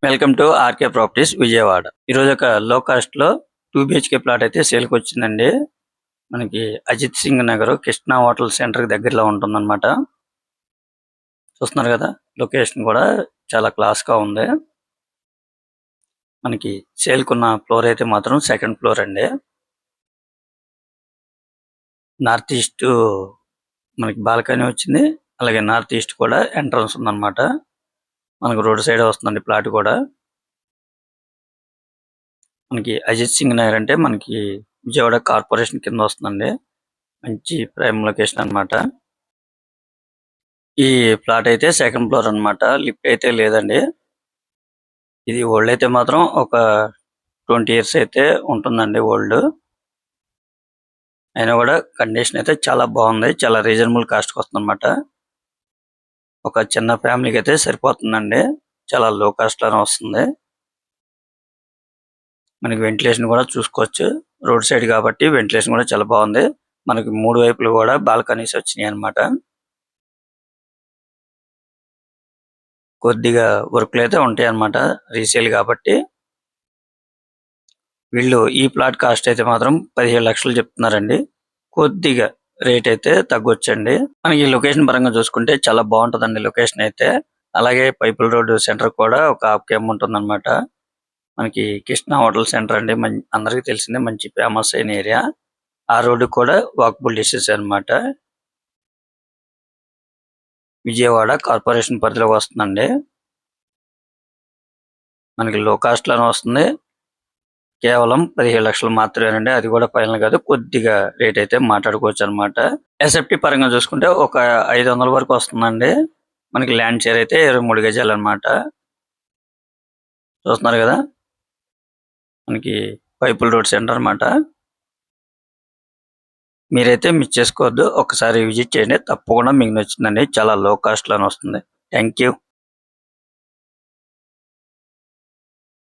Welcome to RK properties Vijayawada. ఈరోజు ఒక లో కాస్ట్ లో 2 బిహెచ్కే ప్లాట్ అయితే సేల్కి వచ్చిందండి. మనకి అజిత్ సింగ్ నగర్ కృష్ణా హోటల్ సెంటర్ కి దగ్గరలో ఉంటుందన్నమాట. చూస్తున్నారు కదా, లొకేషన్ కూడా చాలా క్లాస్ గా ఉంది. మనకి సేల్కున్న ఫ్లోర్ అయితే మాత్రం సెకండ్ ఫ్లోర్ అండి. నార్త్ ఈస్ట్ మనకి బాల్కనీ వచ్చింది, అలాగే నార్త్ ఈస్ట్ కూడా ఎంట్రన్స్ ఉందన్నమాట. మనకు రోడ్ సైడ్ వస్తుందండి ప్లాట్ కూడా. మనకి అజిత్ సింగ్ నగర్ అంటే మనకి విజయవాడ కార్పొరేషన్ కింద వస్తుందండి. మంచి ప్రైమ్ లొకేషన్ అన్నమాట. ఈ ప్లాట్ అయితే సెకండ్ ఫ్లోర్ అన్నమాట. లిఫ్ట్ అయితే లేదండి. ఇది ఓల్డ్ అయితే మాత్రం ఒక 20 ఇయర్స్ అయితే ఉంటుందండి ఓల్డ్. అయినా కూడా కండిషన్ అయితే చాలా బాగుంది. చాలా రీజనబుల్ కాస్ట్ కి వస్తుంది అన్నమాట. ఒక చిన్న ఫ్యామిలీకి అయితే సరిపోతుందండి. చాలా లో కాస్ట్ లోనే వస్తుంది. మనకి వెంటిలేషన్ కూడా చూసుకోవచ్చు. రోడ్ సైడ్ కాబట్టి వెంటిలేషన్ కూడా చాలా బాగుంది. మనకి 3 వైపులు కూడా బాల్కనీస్ వచ్చినాయి అన్నమాట. కొద్దిగా వర్క్లు అయితే ఉంటాయి అన్నమాట, రీసేల్ కాబట్టి. వీళ్ళు ఈ ప్లాట్ కాస్ట్ అయితే మాత్రం 17 లక్షలు చెప్తున్నారండి. కొద్దిగా రేట్ అయితే తగ్గొచ్చండి. మనకి లొకేషన్ పరంగా చూసుకుంటే చాలా బాగుంటుందండి లొకేషన్ అయితే. అలాగే పైపుల్ రోడ్ సెంటర్ కూడా ఒక హాఫ్ కేఎం ఉంటుందన్నమాట. మనకి కృష్ణా హోటల్ సెంటర్ అండి, అందరికీ తెలిసిందే, మంచి ఫేమస్ అయిన ఏరియా. ఆ రోడ్డు కూడా వాకబుల్ డిస్టెన్స్ అన్నమాట. విజయవాడ కార్పొరేషన్ పరిధిలోకి వస్తుందండి. మనకి లో కాస్ట్ లోనే వస్తుంది. కేవలం 17 లక్షలు మాత్రమేనండి. అది కూడా ఫైనల్ కాదు, కొద్దిగా రేట్ అయితే మాట్లాడుకోవచ్చు అనమాట. ఎస్ఎఫ్టీ పరంగా చూసుకుంటే ఒక 500 వరకు వస్తుందండి. మనకి ల్యాండ్ షేర్ అయితే 23 గజాలు అనమాట. చూస్తున్నారు కదా, మనకి పైపుల్ రోడ్ సెంటర్ అన్నమాట. మీరైతే మిస్ చేసుకోవద్దు, ఒకసారి విజిట్ చేయండి, తప్పకుండా మీకు నచ్చుతుందండి. చాలా లో కాస్ట్ లోనే వస్తుంది. Thank you.